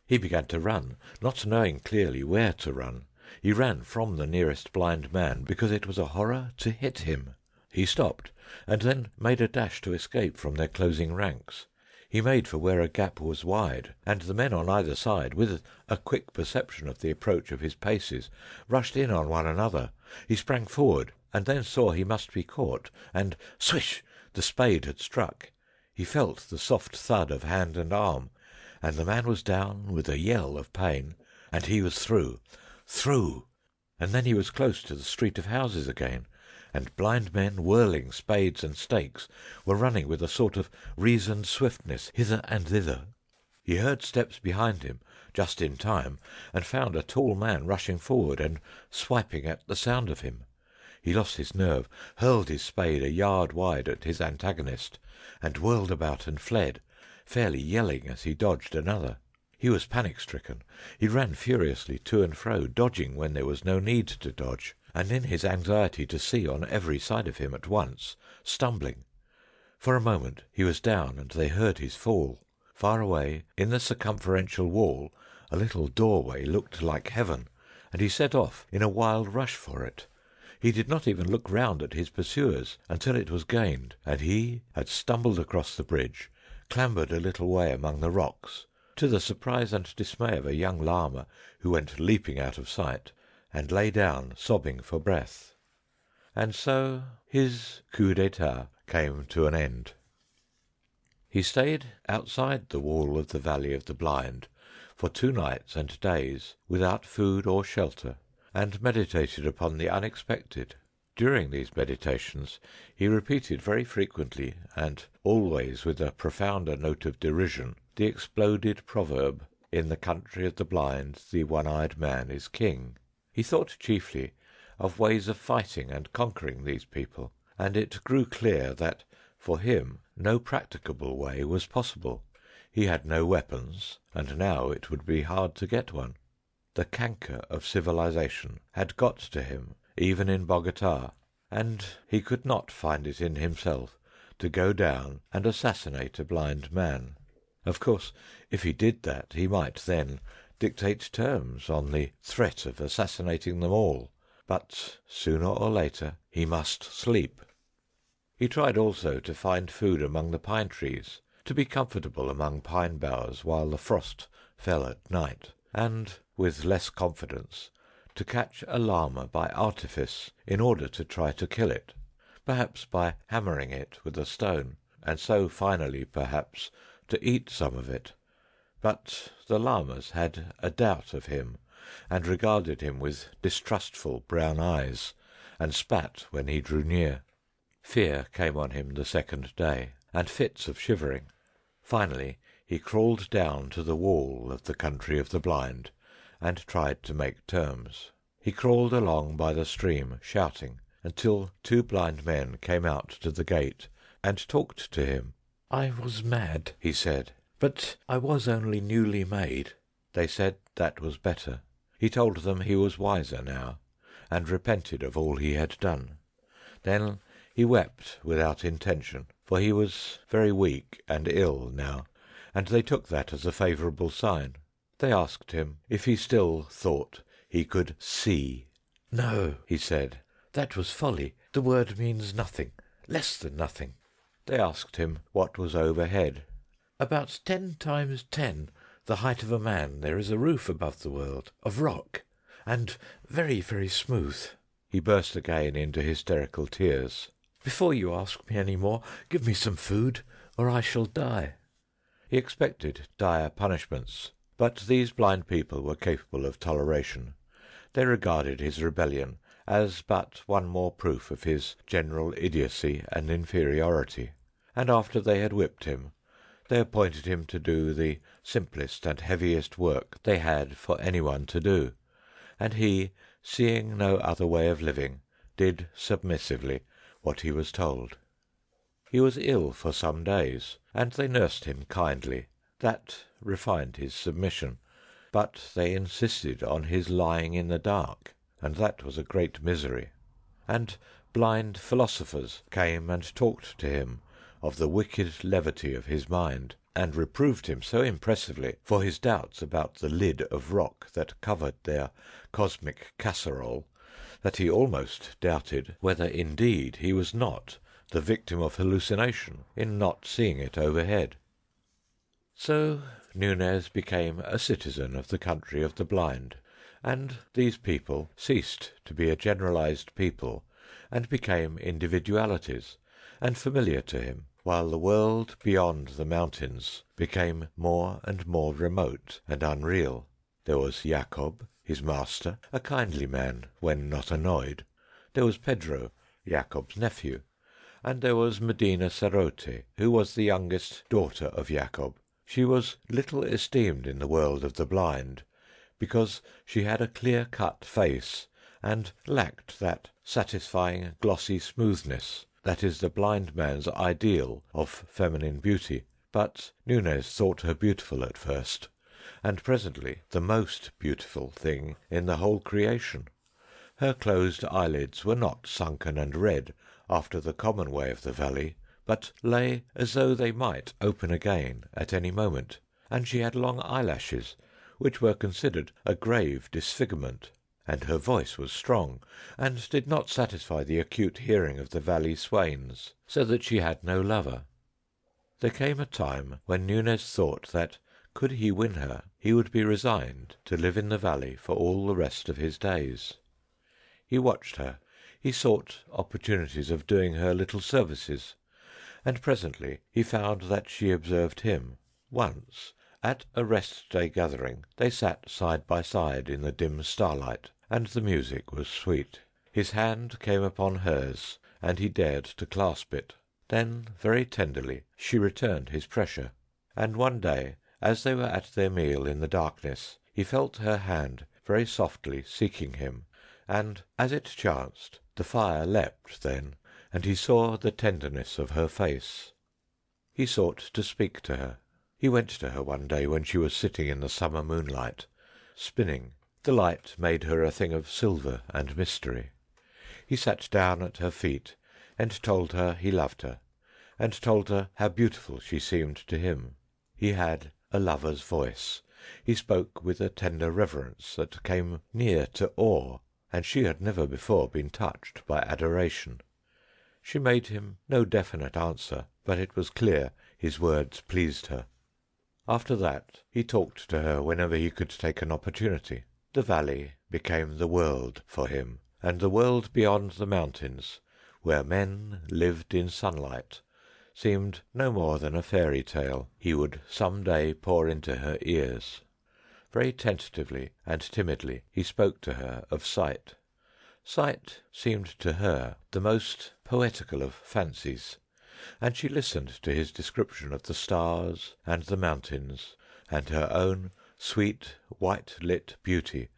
He began to run, not knowing clearly where to run. He ran from the nearest blind man because it was a horror to hit him. He stopped, and then made a dash to escape from their closing ranks. He made for where a gap was wide, and the men on either side, with a quick perception of the approach of his paces, rushed in on one another. He sprang forward, and then saw he must be caught, and swish! The spade had struck. He felt the soft thud of hand and arm, and the man was down with a yell of pain, and he was through, and then he was close to the street of houses again, and blind men whirling spades and stakes were running with a sort of reasoned swiftness hither and thither. He heard steps behind him just in time, and found a tall man rushing forward and swiping at the sound of him. He lost his nerve, hurled his spade a yard wide at his antagonist, and whirled about and fled, fairly yelling as he dodged another. He was panic-stricken. He ran furiously to and fro, dodging when there was no need to dodge, and in his anxiety to see on every side of him at once, stumbling. For a moment he was down, and they heard his fall. Far away, in the circumferential wall, a little doorway looked like heaven, and he set off in a wild rush for it. He did not even look round at his pursuers until it was gained, and he had stumbled across the bridge, clambered a little way among the rocks, to the surprise and dismay of a young llama who went leaping out of sight, and lay down sobbing for breath. And so his coup d'etat came to an end. He stayed outside the wall of the Valley of the Blind for 2 nights and days without food or shelter, and meditated upon the unexpected. During these meditations he repeated very frequently, and always with a profounder note of derision, the exploded proverb, "In the country of the blind, the one-eyed man is king." He thought chiefly of ways of fighting and conquering these people, and it grew clear that for him no practicable way was possible. He had no weapons, and now it would be hard to get one. The canker of civilization had got to him, even in Bogota, and he could not find it in himself to go down and assassinate a blind man. Of course, if he did that, he might then dictate terms on the threat of assassinating them all, but sooner or later he must sleep. He tried also to find food among the pine trees, to be comfortable among pine boughs while the frost fell at night, and, with less confidence, to catch a llama by artifice in order to try to kill it, perhaps by hammering it with a stone, and so finally, perhaps, to eat some of it. But the llamas had a doubt of him, and regarded him with distrustful brown eyes, and spat when he drew near. Fear came on him the second day, and fits of shivering. Finally he crawled down to the wall of the country of the blind, and tried to make terms. He crawled along by the stream, shouting, until two blind men came out to the gate and talked to him. "I was mad," he said, "but I was only newly made." They said that was better. He told them he was wiser now, and repented of all he had done. Then he wept without intention, for he was very weak and ill now, and they took that as a favourable sign. They asked him if he still thought he could see. "No," he said, "that was folly. The word means nothing, less than nothing." They asked him what was overhead. "About 10 times 10 the height of a man there is a roof above the world, of rock, and very, very smooth." He burst again into hysterical tears. "Before you ask me any more, give me some food, or I shall die." He expected dire punishments, but these blind people were capable of toleration. They regarded his rebellion as but one more proof of his general idiocy and inferiority, and after they had whipped him, they appointed him to do the simplest and heaviest work they had for anyone to do, and he, seeing no other way of living, did submissively what he was told. He was ill for some days, and they nursed him kindly. That refined his submission, but they insisted on his lying in the dark, and that was a great misery. And blind philosophers came and talked to him of the wicked levity of his mind, and reproved him so impressively for his doubts about the lid of rock that covered their cosmic casserole, that he almost doubted whether indeed he was not the victim of hallucination in not seeing it overhead. So Nunez became a citizen of the country of the blind, and these people ceased to be a generalized people and became individualities and familiar to him, while the world beyond the mountains became more and more remote and unreal. There was Jacob, his master, a kindly man when not annoyed. There was Pedro, Jacob's nephew, and there was Medina Sarote, who was the youngest daughter of Jacob. She was little esteemed in the world of the blind, because she had a clear-cut face and lacked that satisfying glossy smoothness that is the blind man's ideal of feminine beauty. But Nunez thought her beautiful at first, and presently the most beautiful thing in the whole creation. Her closed eyelids were not sunken and red after the common way of the valley, but lay as though they might open again at any moment, and she had long eyelashes, which were considered a grave disfigurement, and her voice was strong, and did not satisfy the acute hearing of the valley swains, so that she had no lover. There came a time when Nunez thought that, could he win her, he would be resigned to live in the valley for all the rest of his days. He watched her, he sought opportunities of doing her little services, and presently he found that she observed him. Once, at a rest-day gathering, they sat side by side in the dim starlight, and the music was sweet. His hand came upon hers, and he dared to clasp it. Then, very tenderly, she returned his pressure, and one day, as they were at their meal in the darkness, he felt her hand very softly seeking him, and, as it chanced, the fire leapt then, and he saw the tenderness of her face. He sought to speak to her. He went to her one day when she was sitting in the summer moonlight, spinning. The light made her a thing of silver and mystery. He sat down at her feet, and told her he loved her, and told her how beautiful she seemed to him. He had a lover's voice. He spoke with a tender reverence that came near to awe, and she had never before been touched by adoration. She made him no definite answer, but it was clear his words pleased her. After that he talked to her whenever he could take an opportunity. The valley became the world for him, and the world beyond the mountains, where men lived in sunlight, seemed no more than a fairy tale he would some day pour into her ears. Very tentatively and timidly he spoke to her of sight. Sight seemed to her the most poetical of fancies, and she listened to his description of the stars and the mountains and her own sweet white-lit beauty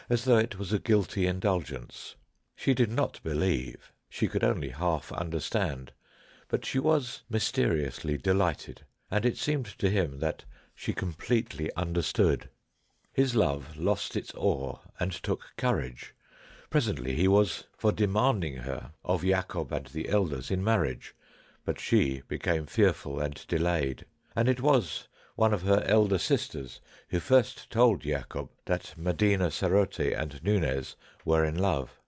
as though it was a guilty indulgence. She did not believe, she could only half understand, but she was mysteriously delighted, and it seemed to him that she completely understood. His love lost its awe and took courage. Presently he was for demanding her of Jacob and the elders in marriage, but she became fearful and delayed, and it was one of her elder sisters who first told Jacob that Medina Sarote and Nunez were in love.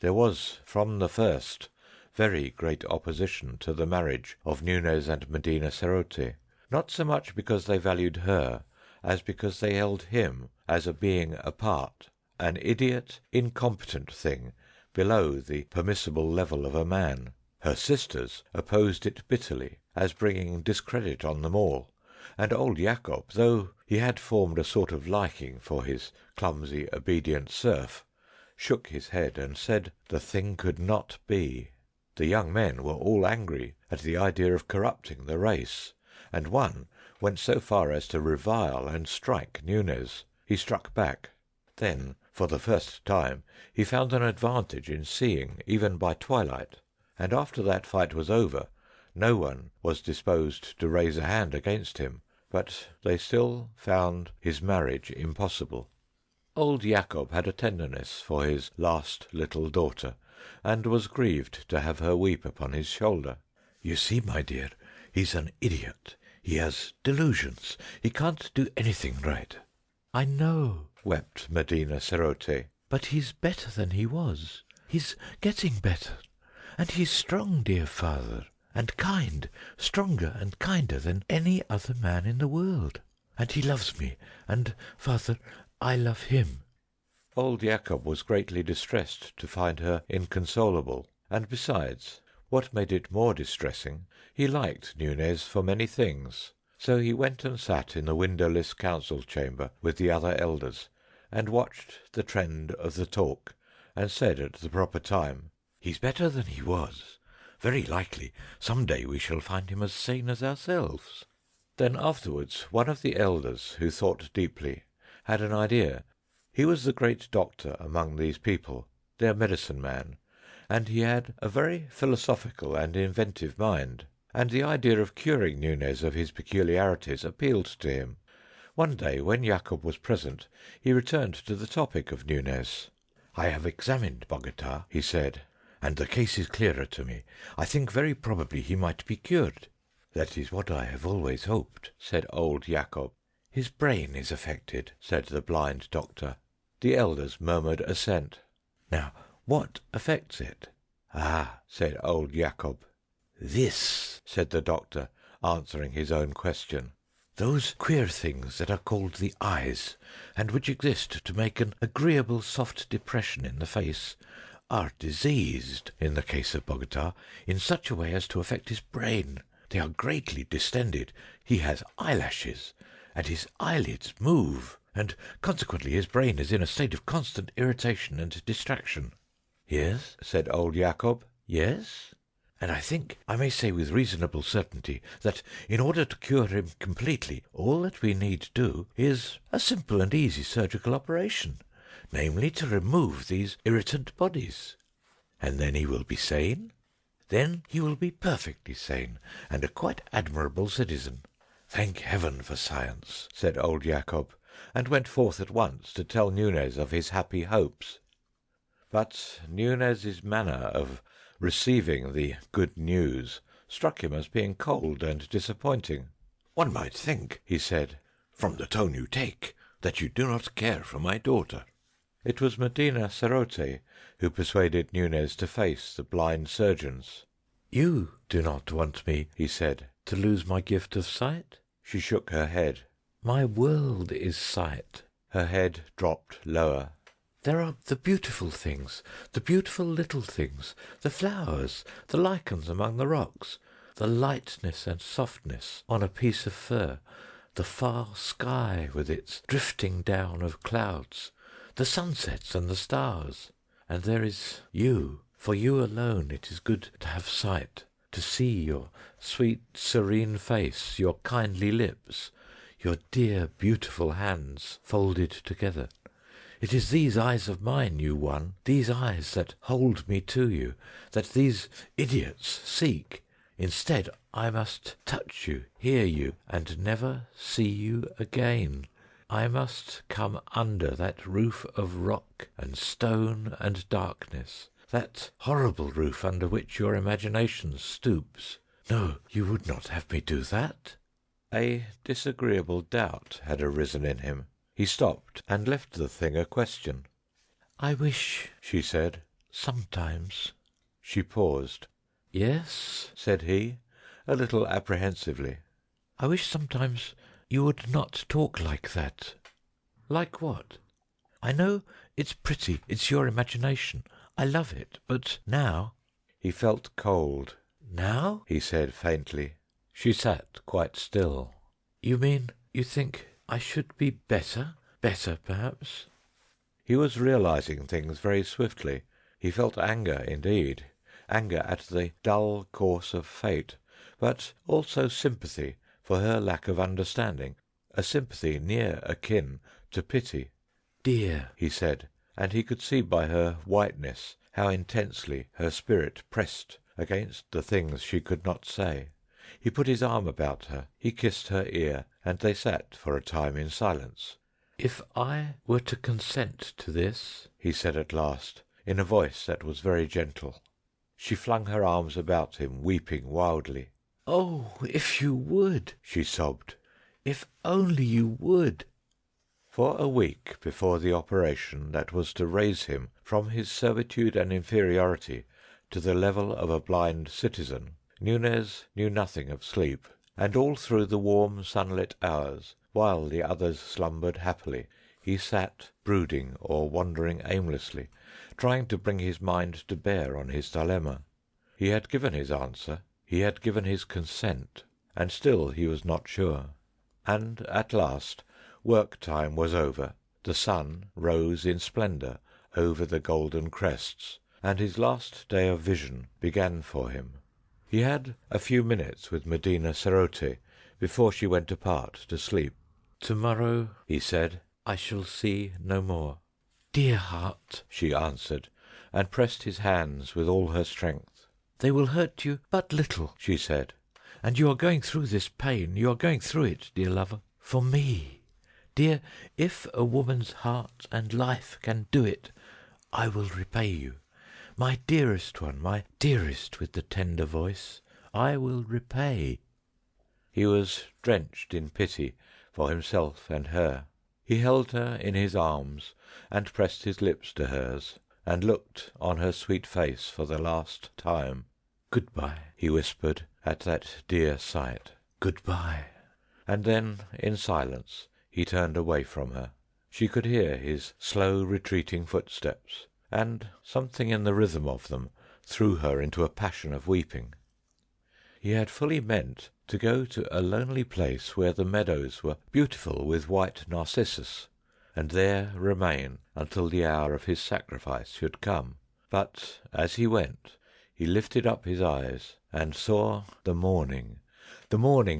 There was from the first very great opposition to the marriage of Nunez and Medina Sarote, not so much because they valued her as because they held him as a being apart, an idiot, incompetent thing below the permissible level of a man. Her sisters opposed it bitterly, as bringing discredit on them all, and old Jacob, though he had formed a sort of liking for his clumsy, obedient serf, shook his head and said the thing could not be. The young men were all angry at the idea of corrupting the race, and one went so far as to revile and strike Nunez. He struck back. Then, for the first time, he found an advantage in seeing even by twilight, and after that fight was over, no one was disposed to raise a hand against him, but they still found his marriage impossible. Old Jacob had a tenderness for his last little daughter, and was grieved to have her weep upon his shoulder. "You see, my dear, he's an idiot. He has delusions. He can't do anything right." "I know," wept Medina Sarote, "but he's better than he was. He's getting better. And he's strong, dear father, and kind, stronger and kinder than any other man in the world. And he loves me, and, father, I love him." Old Jacob was greatly distressed to find her inconsolable, and besides, what made it more distressing, he liked Nunez for many things. So he went and sat in the windowless council chamber with the other elders, and watched the trend of the talk, and said at the proper time, "He's better than he was. Very likely some day we shall find him as sane as ourselves." Then afterwards one of the elders, who thought deeply, had an idea. He was the great doctor among these people, their medicine man, and he had a very philosophical and inventive mind, and the idea of curing Nunez of his peculiarities appealed to him. One day, when Jacob was present, he returned to the topic of Nunez. "I have examined Bogota," he said, "and the case is clearer to me. I think very probably he might be cured." "That is what I have always hoped," said old Jacob. "His brain is affected," said the blind doctor. The elders murmured assent. "Now, what affects it?" "Ah," said old Jacob. "This," said the doctor, answering his own question. "Those queer things that are called the eyes, and which exist to make an agreeable soft depression in the face, are diseased, in the case of Bogota, in such a way as to affect his brain. They are greatly distended. He has eyelashes, and his eyelids move, and consequently his brain is in a state of constant irritation and distraction." "Yes," said old Jacob. "Yes? And I think I may say with reasonable certainty that in order to cure him completely, all that we need do is a simple and easy surgical operation, namely to remove these irritant bodies." "And then he will be sane?" "Then he will be perfectly sane, and a quite admirable citizen." "Thank heaven for science," said old Jacob, and went forth at once to tell Nunez of his happy hopes. But Nunez's manner of receiving the good news struck him as being cold and disappointing. "One might think," he said, "from the tone you take, that you do not care for my daughter." It was Medina Sarote who persuaded Nunez to face the blind surgeons. "You do not want me," he said, "to lose my gift of sight?" She shook her head. "My world is sight." Her head dropped lower. "There are the beautiful things, the beautiful little things, the flowers, the lichens among the rocks, the lightness and softness on a piece of fur, the far sky with its drifting down of clouds, the sunsets and the stars. and there is you. For you alone it is good to have sight, to see your sweet serene face, your kindly lips, your dear beautiful hands folded together. It is these eyes of mine you won, these eyes that hold me to you, that these idiots seek. Instead, I must touch you, hear you, and never see you again. I must come under that roof of rock and stone and darkness, that horrible roof under which your imagination stoops. No, you would not have me do that?" A disagreeable doubt had arisen in him. He stopped and left the thing a question. "I wish," she said, "sometimes." She paused. "Yes," said he, a little apprehensively. "I wish sometimes you would not talk like that." "Like what?" "I know it's pretty, it's your imagination. I love it, but now—" He felt cold. "Now?" he said faintly. She sat quite still. "You mean you think I should be better? Better, perhaps?" He was realizing things very swiftly. He felt anger indeed, anger at the dull course of fate, but also sympathy for her lack of understanding, a sympathy near akin to pity. "Dear," he said, and he could see by her whiteness how intensely her spirit pressed against the things she could not say. He put his arm about her, he kissed her ear, and they sat for a time in silence. "If I were to consent to this," he said at last, in a voice that was very gentle. She flung her arms about him, weeping wildly. "Oh, if you would!" she sobbed. "If only you would!" For a week before the operation that was to raise him from his servitude and inferiority to the level of a blind citizen, Nunez knew nothing of sleep, and all through the warm sunlit hours, while the others slumbered happily, he sat brooding or wandering aimlessly, trying to bring his mind to bear on his dilemma. He had given his answer, he had given his consent, and still he was not sure. And at last work time was over, the sun rose in splendour over the golden crests, and his last day of vision began for him. He had a few minutes with Medina Sarote before she went apart to sleep. "Tomorrow," he said, "I shall see no more." "Dear heart," she answered, and pressed his hands with all her strength. "They will hurt you but little," she said, "and you are going through this pain, you are going through it, dear lover, for me. Dear, if a woman's heart and life can do it, I will repay you. My dearest one, my dearest with the tender voice, I will repay." He was drenched in pity for himself and her. He held her in his arms and pressed his lips to hers, and looked on her sweet face for the last time. "Good-bye," he whispered at that dear sight. "Good-bye." And then, in silence, he turned away from her. She could hear his slow retreating footsteps, and something in the rhythm of them threw her into a passion of weeping. He had fully meant to go to a lonely place where the meadows were beautiful with white narcissus, and there remain until the hour of his sacrifice should come. But as he went, he lifted up his eyes and saw the morning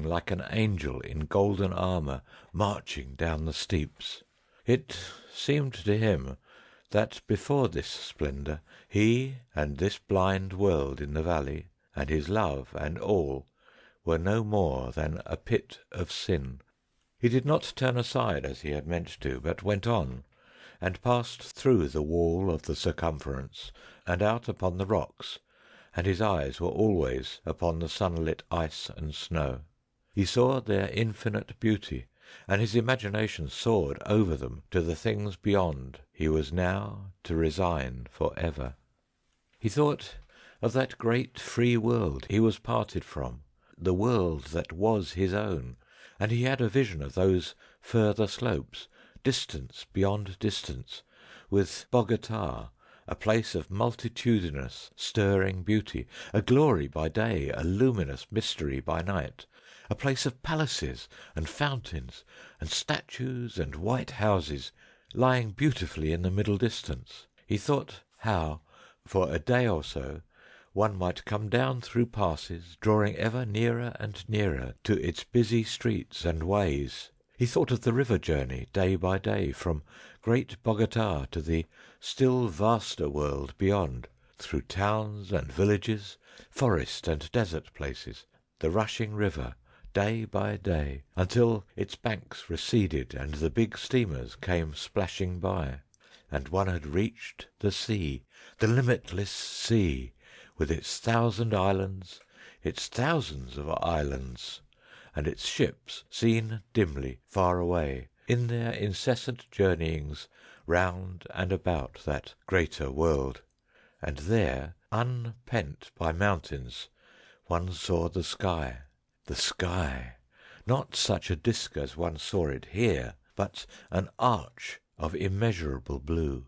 like an angel in golden armour marching down the steeps. It seemed to him that before this splendour he and this blind world in the valley, and his love and all, were no more than a pit of sin. He did not turn aside as he had meant to, but went on, and passed through the wall of the circumference and out upon the rocks, and his eyes were always upon the sunlit ice and snow. He saw their infinite beauty, and his imagination soared over them to the things beyond he was now to resign for ever. He thought of that great free world he was parted from, the world that was his own, and he had a vision of those further slopes, distance beyond distance, with Bogota, a place of multitudinous, stirring beauty, a glory by day, a luminous mystery by night, a place of palaces and fountains and statues and white houses lying beautifully in the middle distance. He thought how, for a day or so, one might come down through passes, drawing ever nearer and nearer to its busy streets and ways. He thought of the river journey, day by day, from great Bogota to the still vaster world beyond, through towns and villages, forest and desert places, the rushing river, day by day, until its banks receded and the big steamers came splashing by, and one had reached the sea, the limitless sea, with its thousand islands, its thousands of islands, and its ships seen dimly far away in their incessant journeyings round and about that greater world. And there, unpent by mountains, one saw the sky. The sky, not such a disk as one saw it here, but an arch of immeasurable blue,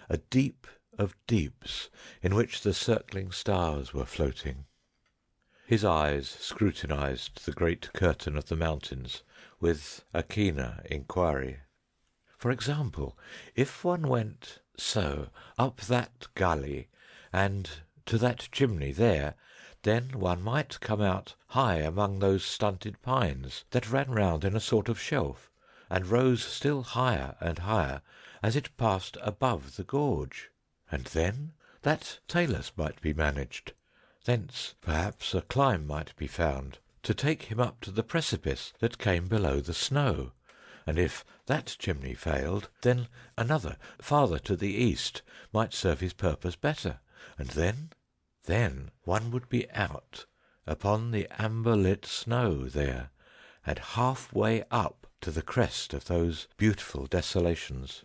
a deep of deeps in which the circling stars were floating. His eyes scrutinized the great curtain of the mountains with a keener inquiry. For example, if one went so up that gully and to that chimney there, then one might come out high among those stunted pines that ran round in a sort of shelf, and rose still higher and higher as it passed above the gorge. And then that Talus might be managed. Thence perhaps a climb might be found to take him up to the precipice that came below the snow, and if that chimney failed, then another, farther to the east, might serve his purpose better, and then one would be out upon the amber-lit snow there, and half-way up to the crest of those beautiful desolations.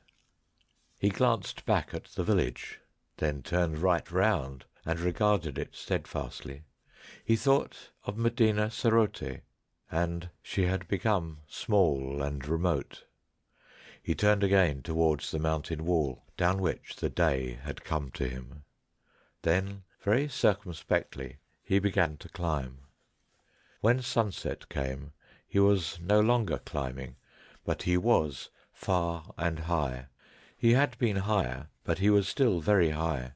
He glanced back at the village, then turned right round and regarded it steadfastly. He thought of Medina Sarote, and she had become small and remote. He turned again towards the mountain wall, down which the day had come to him. Then, very circumspectly, he began to climb. When sunset came, he was no longer climbing, but he was far and high. He had been higher, but he was still very high.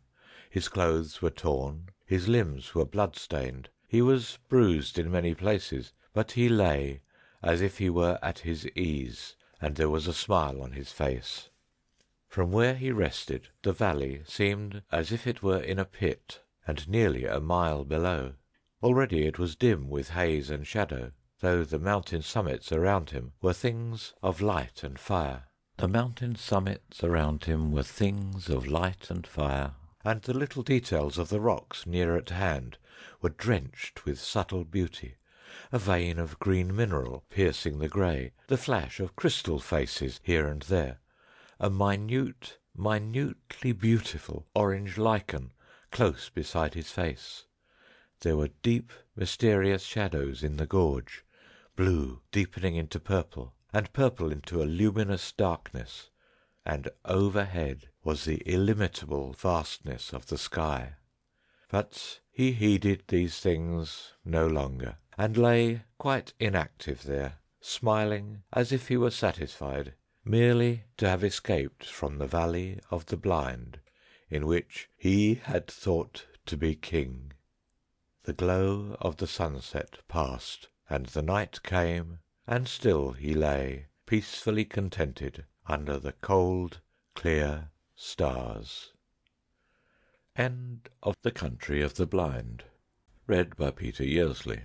His clothes were torn, his limbs were blood-stained, he was bruised in many places, but he lay as if he were at his ease, and there was a smile on his face. From where he rested, the valley seemed as if it were in a pit, and nearly a mile below. Already it was dim with haze and shadow, though the mountain summits around him were things of light and fire. The mountain summits around him were things of light and fire, and the little details of the rocks near at hand were drenched with subtle beauty, a vein of green mineral piercing the grey, the flash of crystal faces here and there, a minutely beautiful orange lichen close beside his face. There were deep, mysterious shadows in the gorge, blue deepening into purple, and purple into a luminous darkness, and overhead was the illimitable vastness of the sky. But he heeded these things no longer, and lay quite inactive there, smiling as if he were satisfied merely to have escaped from the valley of the blind, in which he had thought to be king. The glow of the sunset passed, and the night came, and still he lay, peacefully contented, under the cold, clear stars. End of The Country of the Blind, read by Peter Yearsley.